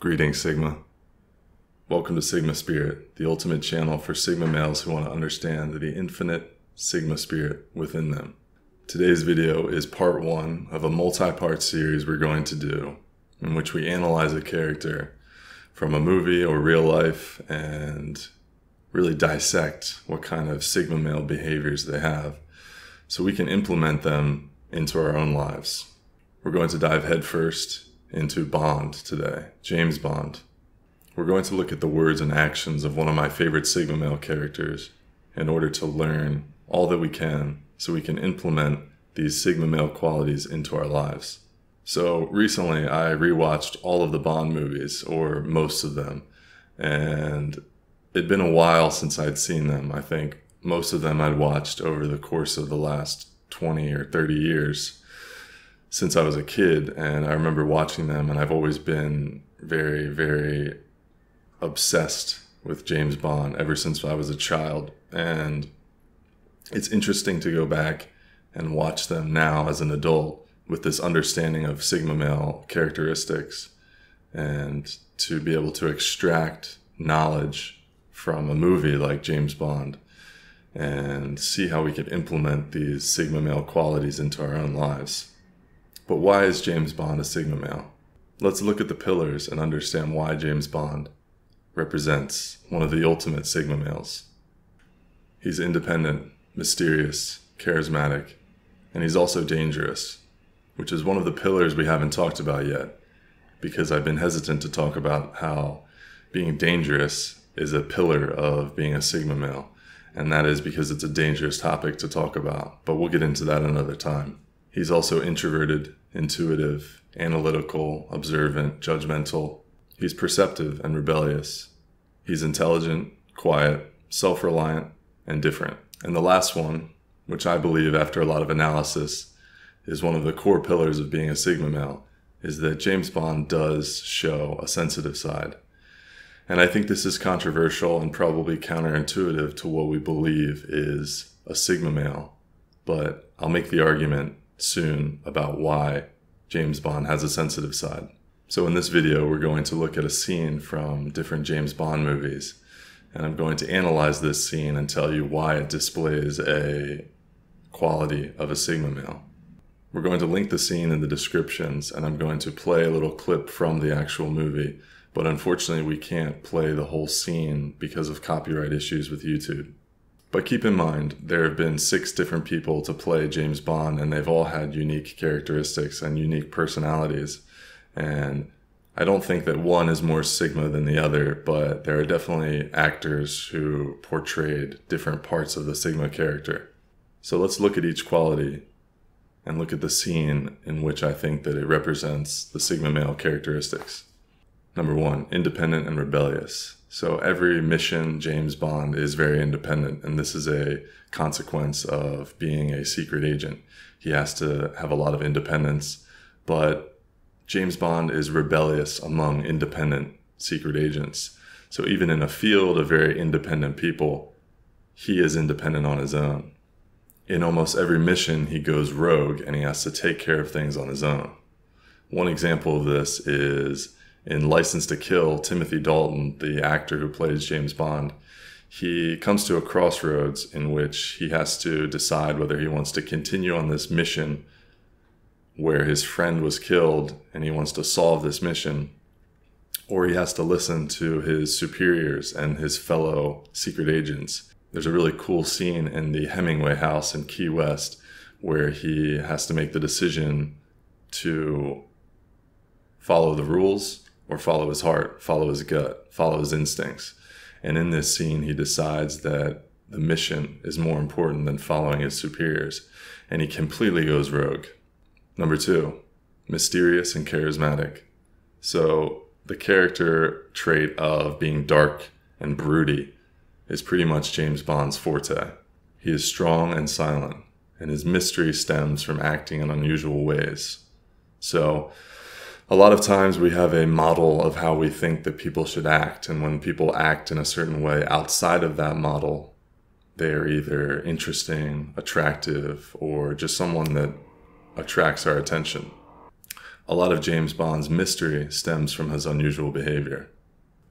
Greetings, Sigma. Welcome to Sigma Spirit, the ultimate channel for Sigma males who want to understand the infinite Sigma spirit within them. Today's video is part one of a multi-part series we're going to do, in which we analyze a character from a movie or real life and really dissect what kind of Sigma male behaviors they have, so we can implement them into our own lives. We're going to dive headfirst into Bond today, James Bond. We're going to look at the words and actions of one of my favorite Sigma male characters in order to learn all that we can so we can implement these Sigma male qualities into our lives. So recently I rewatched all of the Bond movies, or most of them, and it'd been a while since I'd seen them. I think most of them I'd watched over the course of the last 20 or 30 years since I was a kid, and I remember watching them, and I've always been very, very obsessed with James Bond ever since I was a child. And it's interesting to go back and watch them now as an adult with this understanding of Sigma male characteristics, and to be able to extract knowledge from a movie like James Bond and see how we can implement these Sigma male qualities into our own lives. But why is James Bond a Sigma male? Let's look at the pillars and understand why James Bond represents one of the ultimate Sigma males. He's independent, mysterious, charismatic, and he's also dangerous, which is one of the pillars we haven't talked about yet, because I've been hesitant to talk about how being dangerous is a pillar of being a Sigma male, and that is because it's a dangerous topic to talk about, but we'll get into that another time. He's also introverted, intuitive, analytical, observant, judgmental. He's perceptive and rebellious. He's intelligent, quiet, self-reliant, and different. And the last one, which I believe after a lot of analysis is one of the core pillars of being a Sigma male, is that James Bond does show a sensitive side. And I think this is controversial and probably counterintuitive to what we believe is a Sigma male, but I'll make the argument soon about why James Bond has a sensitive side. So in this video, we're going to look at a scene from different James Bond movies, and I'm going to analyze this scene and tell you why it displays a quality of a Sigma male. We're going to link the scene in the descriptions, and I'm going to play a little clip from the actual movie, but unfortunately we can't play the whole scene because of copyright issues with YouTube. But keep in mind, there have been 6 different people to play James Bond, and they've all had unique characteristics and unique personalities. And I don't think that one is more Sigma than the other, but there are definitely actors who portrayed different parts of the Sigma character. So let's look at each quality and look at the scene in which I think that it represents the Sigma male characteristics. Number 1, independent and rebellious. So every mission, James Bond is very independent, and this is a consequence of being a secret agent. He has to have a lot of independence, but James Bond is rebellious among independent secret agents. So even in a field of very independent people, he is independent on his own. In almost every mission, he goes rogue and he has to take care of things on his own. One example of this is in License to Kill. Timothy Dalton, the actor who plays James Bond, he comes to a crossroads in which he has to decide whether he wants to continue on this mission where his friend was killed and he wants to solve this mission, or he has to listen to his superiors and his fellow secret agents. There's a really cool scene in the Hemingway house in Key West where he has to make the decision to follow the rules or follow his heart, follow his gut, follow his instincts. And in this scene, he decides that the mission is more important than following his superiors, and he completely goes rogue. Number 2, mysterious and charismatic. So the character trait of being dark and broody is pretty much James Bond's forte. He is strong and silent, and his mystery stems from acting in unusual ways. So a lot of times we have a model of how we think that people should act, and when people act in a certain way outside of that model, they are either interesting, attractive, or just someone that attracts our attention. A lot of James Bond's mystery stems from his unusual behavior.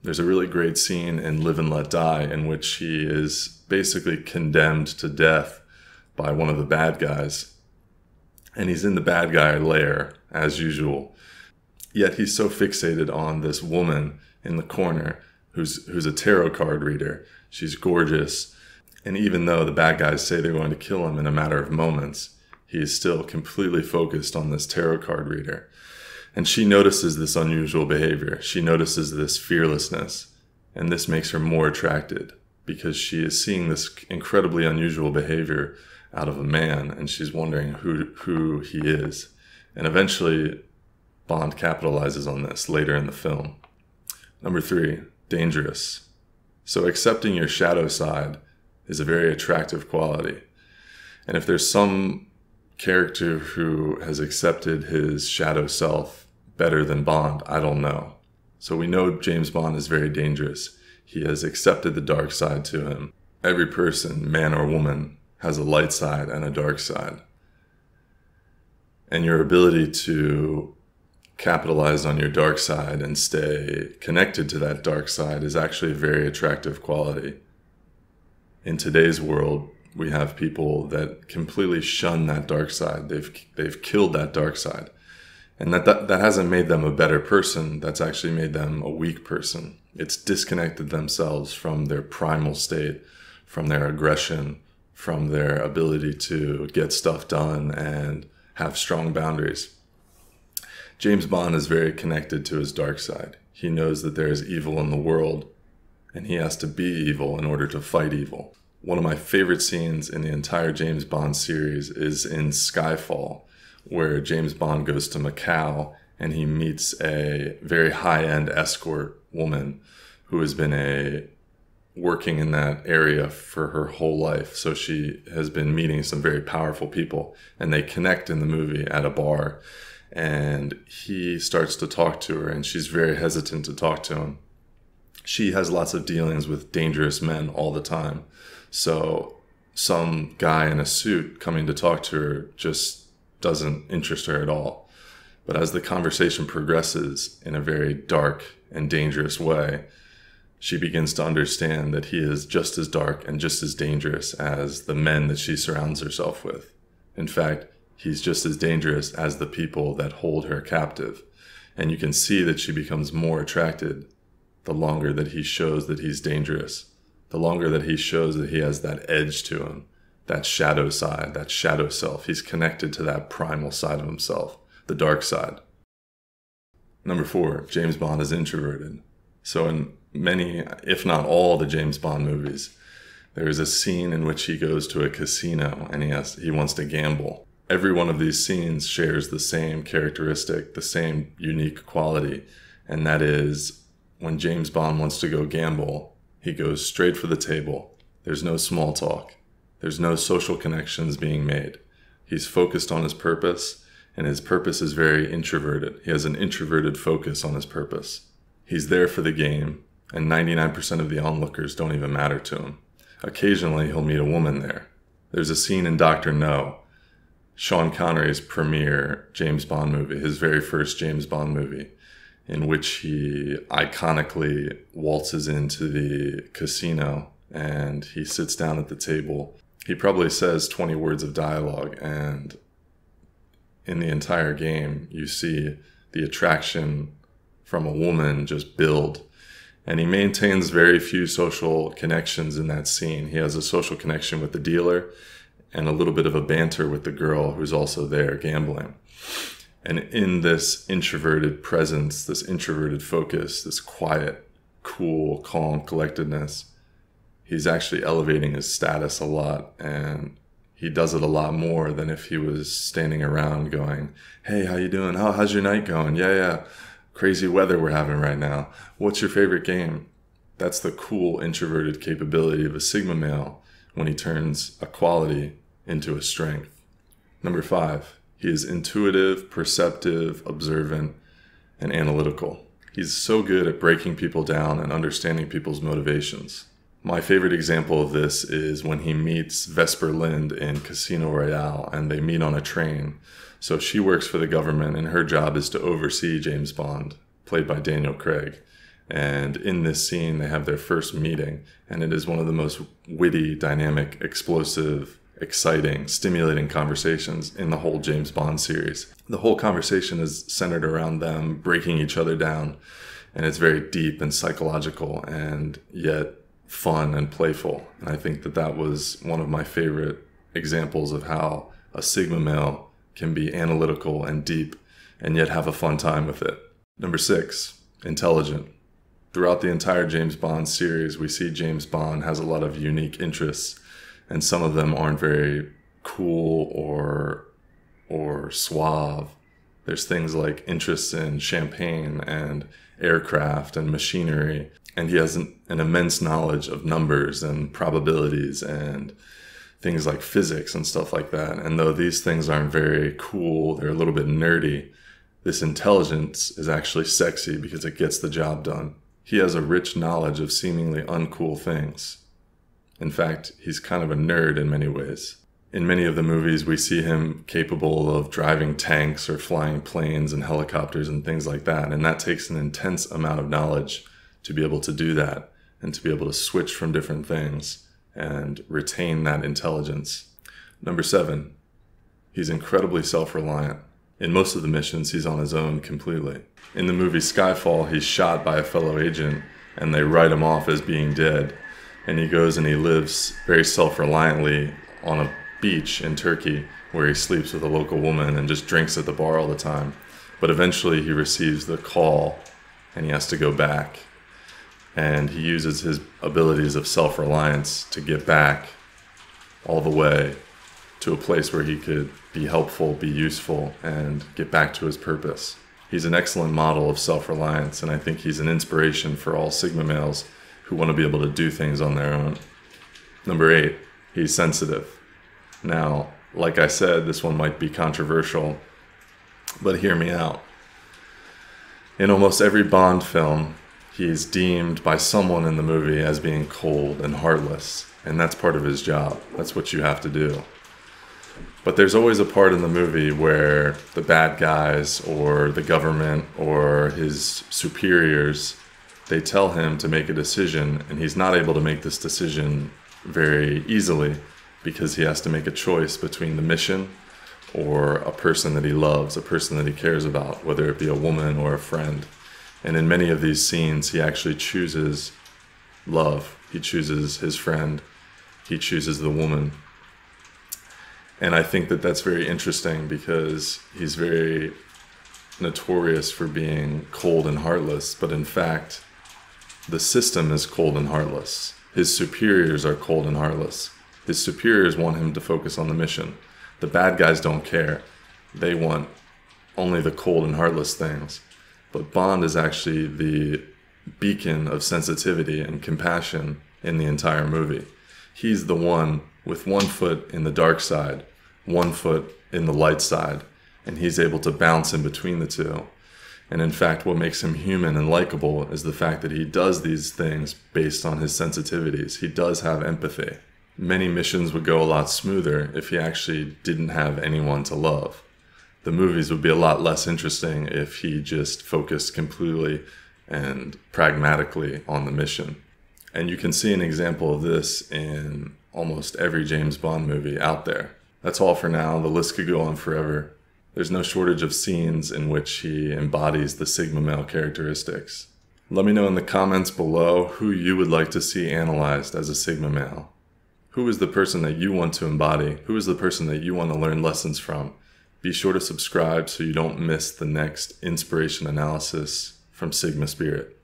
There's a really great scene in Live and Let Die in which he is basically condemned to death by one of the bad guys. And he's in the bad guy lair, as usual. Yet he's so fixated on this woman in the corner who's a tarot card reader. She's gorgeous. And even though the bad guys say they're going to kill him in a matter of moments, he is still completely focused on this tarot card reader. And she notices this unusual behavior. She notices this fearlessness. And this makes her more attracted because she is seeing this incredibly unusual behavior out of a man, and she's wondering who he is. And eventually, Bond capitalizes on this later in the film. Number 3, dangerous. So accepting your shadow side is a very attractive quality. And if there's some character who has accepted his shadow self better than Bond, I don't know. So we know James Bond is very dangerous. He has accepted the dark side to him. Every person, man or woman, has a light side and a dark side. And your ability to capitalize on your dark side and stay connected to that dark side is actually a very attractive quality. In today's world, we have people that completely shun that dark side. They've killed that dark side. And that hasn't made them a better person. That's actually made them a weak person. It's disconnected themselves from their primal state, from their aggression, from their ability to get stuff done and have strong boundaries. James Bond is very connected to his dark side. He knows that there is evil in the world, and he has to be evil in order to fight evil. One of my favorite scenes in the entire James Bond series is in Skyfall, where James Bond goes to Macau and he meets a very high-end escort woman who has been working in that area for her whole life. So she has been meeting some very powerful people, and they connect in the movie at a bar. And he starts to talk to her, and she's very hesitant to talk to him. She has lots of dealings with dangerous men all the time. So some guy in a suit coming to talk to her just doesn't interest her at all. But as the conversation progresses in a very dark and dangerous way, she begins to understand that he is just as dark and just as dangerous as the men that she surrounds herself with. In fact, he's just as dangerous as the people that hold her captive. And you can see that she becomes more attracted the longer that he shows that he's dangerous, the longer that he shows that he has that edge to him, that shadow side, that shadow self. He's connected to that primal side of himself, the dark side. Number 4, James Bond is introverted. So in many, if not all, the James Bond movies, there is a scene in which he goes to a casino and he wants to gamble. Every one of these scenes shares the same characteristic, the same unique quality, and that is when James Bond wants to go gamble, he goes straight for the table. There's no small talk. There's no social connections being made. He's focused on his purpose, and his purpose is very introverted. He has an introverted focus on his purpose. He's there for the game, and 99% of the onlookers don't even matter to him. Occasionally, he'll meet a woman there. There's a scene in Dr. No, Sean Connery's premiere James Bond movie, his very first James Bond movie, in which he iconically waltzes into the casino and he sits down at the table. He probably says 20 words of dialogue, and in the entire game, you see the attraction from a woman just build. And he maintains very few social connections in that scene. He has a social connection with the dealer and a little bit of a banter with the girl who's also there gambling. And in this introverted presence, this introverted focus, this quiet, cool, calm collectedness, he's actually elevating his status a lot, and he does it a lot more than if he was standing around going, "Hey, how you doing? How's your night going? Yeah. Crazy weather we're having right now. What's your favorite game?" That's the cool introverted capability of a Sigma male when he turns a quality into a strength. Number 5, he is intuitive, perceptive, observant, and analytical. He's so good at breaking people down and understanding people's motivations. My favorite example of this is when he meets Vesper Lind in Casino Royale and they meet on a train. So she works for the government, and her job is to oversee James Bond, played by Daniel Craig. And in this scene, they have their first meeting, and it is one of the most witty, dynamic, explosive, exciting, stimulating conversations in the whole James Bond series. The whole conversation is centered around them breaking each other down, and it's very deep and psychological, and yet fun and playful. And I think that that was one of my favorite examples of how a Sigma male can be analytical and deep and yet have a fun time with it. Number 6, intelligent. Throughout the entire James Bond series, we see James Bond has a lot of unique interests, and some of them aren't very cool or suave. There's things like interests in champagne and aircraft and machinery, and he has an immense knowledge of numbers and probabilities and things like physics and stuff like that. And though these things aren't very cool, they're a little bit nerdy, this intelligence is actually sexy because it gets the job done. He has a rich knowledge of seemingly uncool things. In fact, he's kind of a nerd in many ways. In many of the movies, we see him capable of driving tanks or flying planes and helicopters and things like that. And that takes an intense amount of knowledge to be able to do that and to be able to switch from different things and retain that intelligence. Number 7, he's incredibly self-reliant. In most of the missions, he's on his own completely. In the movie Skyfall, he's shot by a fellow agent, and they write him off as being dead. And he goes and he lives very self-reliantly on a beach in Turkey, where he sleeps with a local woman and just drinks at the bar all the time. But eventually he receives the call, and he has to go back. And he uses his abilities of self-reliance to get back all the way to a place where he could be helpful, be useful, and get back to his purpose. He's an excellent model of self-reliance, and I think he's an inspiration for all Sigma males who want to be able to do things on their own. Number 8, he's sensitive. Now, like I said, this one might be controversial, but hear me out. In almost every Bond film, he's deemed by someone in the movie as being cold and heartless, and that's part of his job. That's what you have to do. But there's always a part in the movie where the bad guys or the government or his superiors, they tell him to make a decision, and he's not able to make this decision very easily because he has to make a choice between the mission or a person that he loves, a person that he cares about, whether it be a woman or a friend. And in many of these scenes, he actually chooses love. He chooses his friend. He chooses the woman. And I think that that's very interesting because he's very notorious for being cold and heartless, but in fact, the system is cold and heartless. His superiors are cold and heartless. His superiors want him to focus on the mission. The bad guys don't care. They want only the cold and heartless things. But Bond is actually the beacon of sensitivity and compassion in the entire movie. He's the one with one foot in the dark side, one foot in the light side, and he's able to bounce in between the two. And in fact, what makes him human and likable is the fact that he does these things based on his sensitivities. He does have empathy. Many missions would go a lot smoother if he actually didn't have anyone to love. The movies would be a lot less interesting if he just focused completely and pragmatically on the mission. And you can see an example of this in almost every James Bond movie out there. That's all for now. The list could go on forever. There's no shortage of scenes in which he embodies the Sigma male characteristics. Let me know in the comments below who you would like to see analyzed as a Sigma male. Who is the person that you want to embody? Who is the person that you want to learn lessons from? Be sure to subscribe so you don't miss the next inspiration analysis from Sigma Spirit.